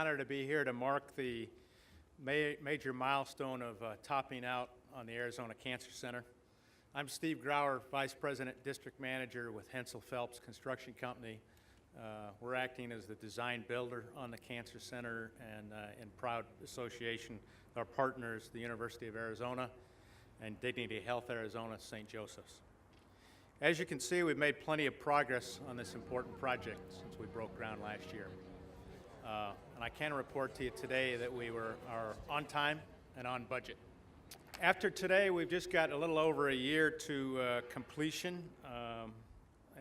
honor to be here to mark the major milestone of topping out on the Arizona Cancer Center. I'm Steve Grauer, Vice President, District Manager with Hensel Phelps Construction Company. We're acting as the design builder on the Cancer Center and in proud association with our partners, the University of Arizona and Dignity Health Arizona, St. Joseph's. As you can see, we've made plenty of progress on this important project since we broke ground last year. And I can report to you today that we are on time and on budget. After today, we've just got a little over a year to completion.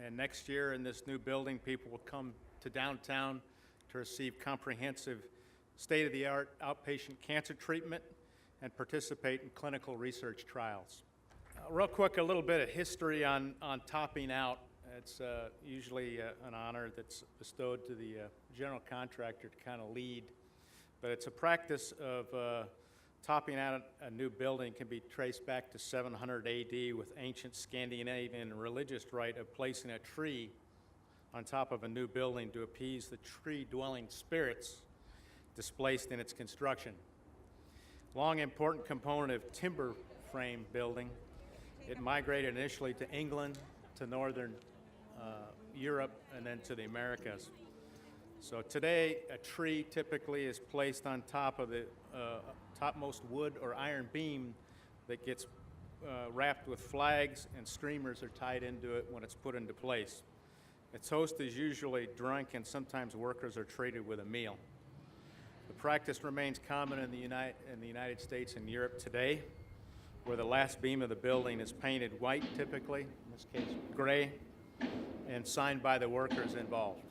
And next year in this new building, people will come to downtown to receive comprehensive state-of-the-art outpatient cancer treatment and participate in clinical research trials. Real quick, a little bit of history on topping out. It's usually an honor that's bestowed to the general contractor to kind of lead, but it's a practice of topping out a new building can be traced back to 700 AD with ancient Scandinavian religious rite of placing a tree on top of a new building to appease the tree-dwelling spirits displaced in its construction. Long important component of timber frame building, it migrated initially to England, to northern Europe, and then to the Americas. So today, a tree typically is placed on top of the topmost wood or iron beam that gets wrapped with flags, and streamers are tied into it when it's put into place. Its host is usually drunk, and sometimes workers are treated with a meal. The practice remains common in the United States and Europe today, where the last beam of the building is painted white typically, in this case gray, and signed by the workers involved.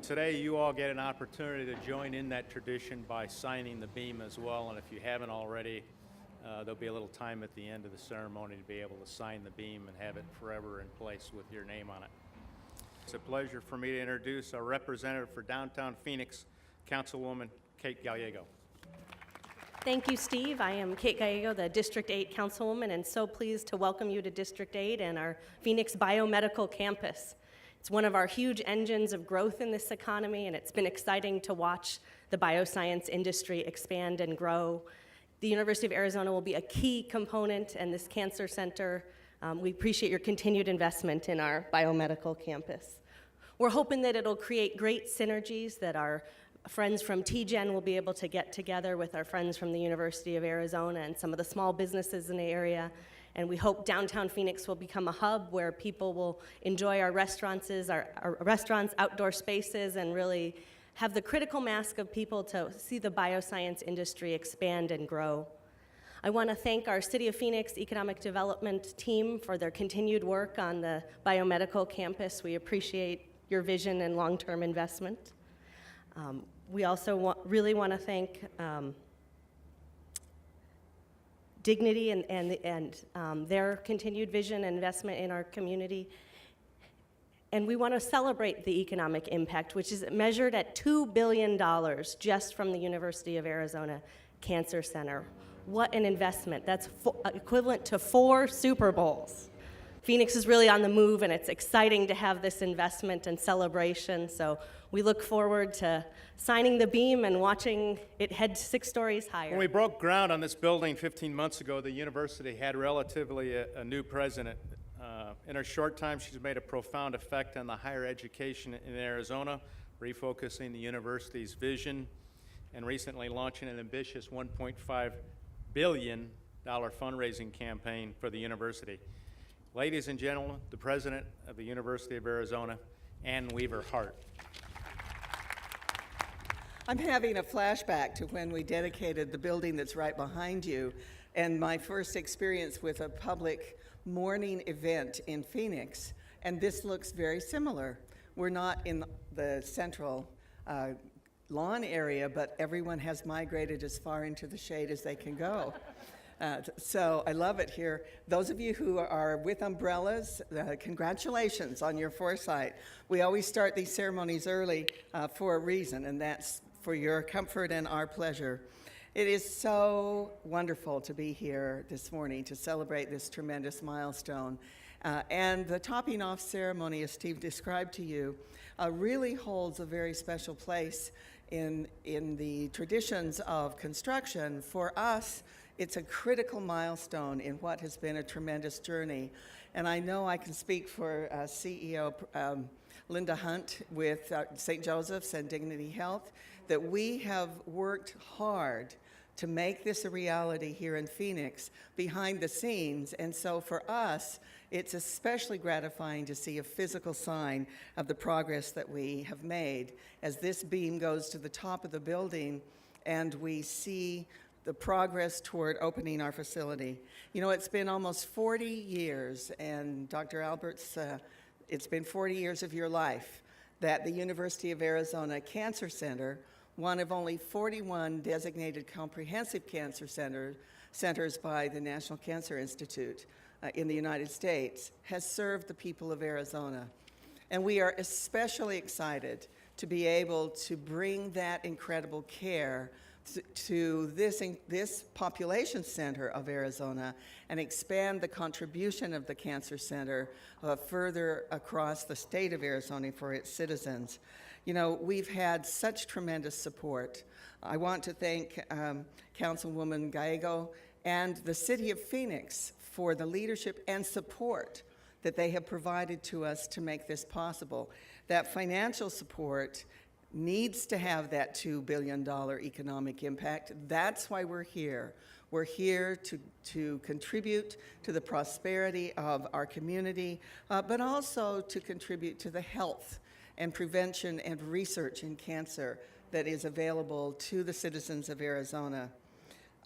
Today you all get an opportunity to join in that tradition by signing the beam as well, and if you haven't already, there'll be a little time at the end of the ceremony to be able to sign the beam and have it forever in place with your name on it. It's a pleasure for me to introduce our representative for downtown Phoenix, Councilwoman Kate Gallego. Thank you, Steve. I am Kate Gallego, the District 8 Councilwoman, and so pleased to welcome you to District 8 and our Phoenix Biomedical Campus. It's one of our huge engines of growth in this economy, and it's been exciting to watch the bioscience industry expand and grow. The University of Arizona will be a key component in this cancer center. We appreciate your continued investment in our biomedical campus. We're hoping that it'll create great synergies, that our friends from TGen will be able to get together with our friends from the University of Arizona and some of the small businesses in the area. And we hope downtown Phoenix will become a hub where people will enjoy our restaurants, outdoor spaces, and really have the critical mass of people to see the bioscience industry expand and grow. I want to thank our City of Phoenix Economic Development team for their continued work on the biomedical campus. We appreciate your vision and long-term investment. We also really want to thank Dignity and their continued vision and investment in our community. And we want to celebrate the economic impact, which is measured at $2 billion just from the University of Arizona Cancer Center. What an investment. That's equivalent to 4 Super Bowls. Phoenix is really on the move, and it's exciting to have this investment and celebration. So we look forward to signing the beam and watching it head 6 stories higher. When we broke ground on this building 15 months ago, the university had relatively a new president. In her short time, she's made a profound effect on the higher education in Arizona, refocusing the university's vision, and recently launching an ambitious $1.5 billion fundraising campaign for the university. Ladies and gentlemen, the President of the University of Arizona, Ann Weaver Hart. I'm having a flashback to when we dedicated the building that's right behind you, and my first experience with a public morning event in Phoenix, and this looks very similar. We're not in the central lawn area, but everyone has migrated as far into the shade as they can go. So I love it here. Those of you who are with umbrellas, congratulations on your foresight. We always start these ceremonies early for a reason, and that's for your comfort and our pleasure. It is so wonderful to be here this morning to celebrate this tremendous milestone. And the topping off ceremony, as Steve described to you, really holds a very special place in the traditions of construction, for us, it's a critical milestone in what has been a tremendous journey. And I know I can speak for CEO Linda Hunt with St. Joseph's and Dignity Health, that we have worked hard to make this a reality here in Phoenix behind the scenes. And so for us, it's especially gratifying to see a physical sign of the progress that we have made as this beam goes to the top of the building and we see the progress toward opening our facility. You know, it's been almost 40 years, and Dr. Alberts, it's been 40 years of your life that the University of Arizona Cancer Center, one of only 41 designated comprehensive cancer centers by the National Cancer Institute in the United States, has served the people of Arizona. And we are especially excited to be able to bring that incredible care to this population center of Arizona and expand the contribution of the Cancer Center further across the state of Arizona for its citizens. You know, we've had such tremendous support. I want to thank Councilwoman Gallego and the City of Phoenix for the leadership and support that they have provided to us to make this possible. That financial support needs to have that $2 billion economic impact. That's why we're here. We're here to contribute to the prosperity of our community, but also to contribute to the health and prevention and research in cancer that is available to the citizens of Arizona.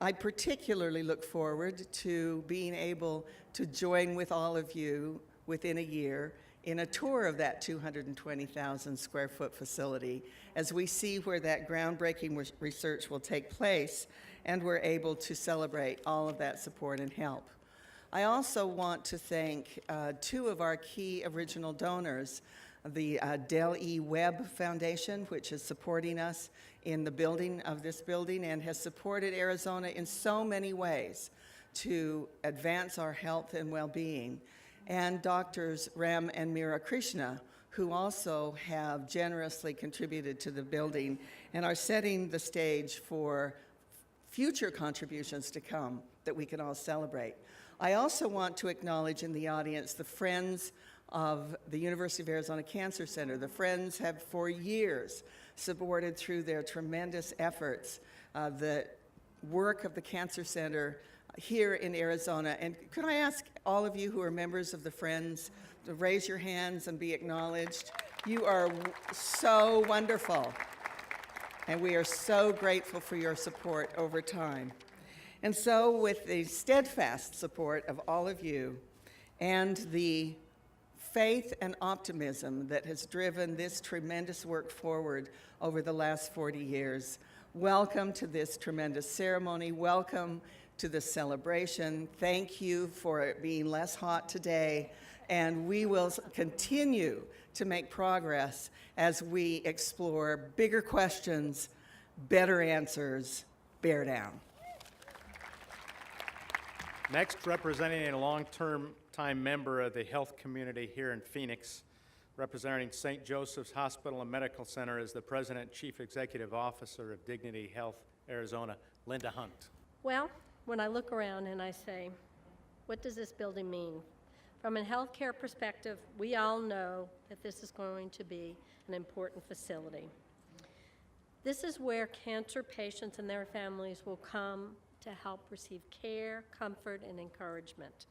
I particularly look forward to being able to join with all of you within a year in a tour of that 220,000 square foot facility as we see where that groundbreaking research will take place and we're able to celebrate all of that support and help. I also want to thank two of our key original donors, the Del E. Webb Foundation, which is supporting us in the building of this building and has supported Arizona in so many ways to advance our health and well-being, and Doctors Ram and Meera Krishna, who also have generously contributed to the building and are setting the stage for future contributions to come that we can all celebrate. I also want to acknowledge in the audience the Friends of the University of Arizona Cancer Center. The Friends have for years supported through their tremendous efforts the work of the Cancer Center here in Arizona. And could I ask all of you who are members of the Friends to raise your hands and be acknowledged? You are so wonderful. And we are so grateful for your support over time. And so with the steadfast support of all of you and the faith and optimism that has driven this tremendous work forward over the last 40 years, welcome to this tremendous ceremony. Welcome to the celebration. Thank you for it being less hot today, and we will continue to make progress as we explore bigger questions, better answers. Bear down. Next, representing a long-term member of the health community here in Phoenix, representing St. Joseph's Hospital and Medical Center, is the President and Chief Executive Officer of Dignity Health Arizona, Linda Hunt. Well, when I look around and I say, what does this building mean? From a healthcare perspective, we all know that this is going to be an important facility. This is where cancer patients and their families will come to help receive care, comfort, and encouragement.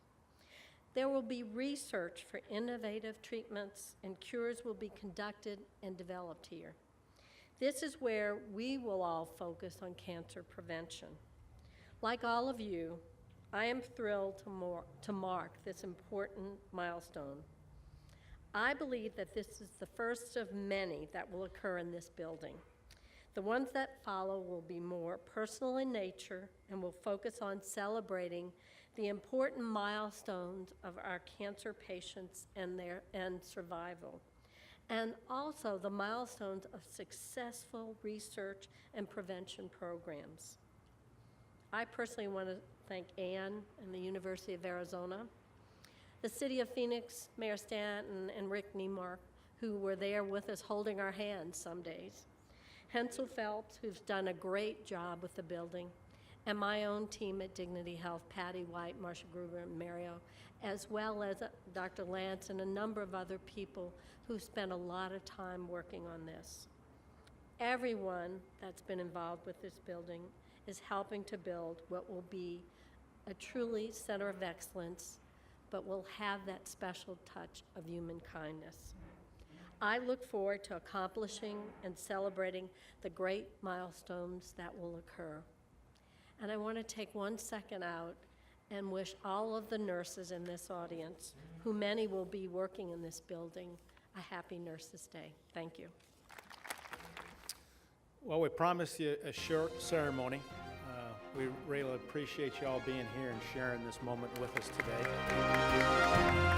There will be research for innovative treatments, and cures will be conducted and developed here. This is where we will all focus on cancer prevention. Like all of you, I am thrilled to mark this important milestone. I believe that this is the first of many that will occur in this building. The ones that follow will be more personal in nature and will focus on celebrating the important milestones of our cancer patients and survival, and also the milestones of successful research and prevention programs. I personally want to thank Ann and the University of Arizona, the City of Phoenix, Mayor Stanton and Rick Niemark, who were there with us holding our hands some days, Hensel Phelps, who's done a great job with the building, and my own team at Dignity Health, Patty White, Marsha Gruber, and Mario, as well as Dr. Lance and a number of other people who spent a lot of time working on this. Everyone that's been involved with this building is helping to build what will be a truly center of excellence, but will have that special touch of human kindness. I look forward to accomplishing and celebrating the great milestones that will occur. And I want to take 1 second out and wish all of the nurses in this audience, who many will be working in this building, a happy Nurses Day. Thank you. Well, we promised you a short ceremony. We really appreciate you all being here and sharing this moment with us today.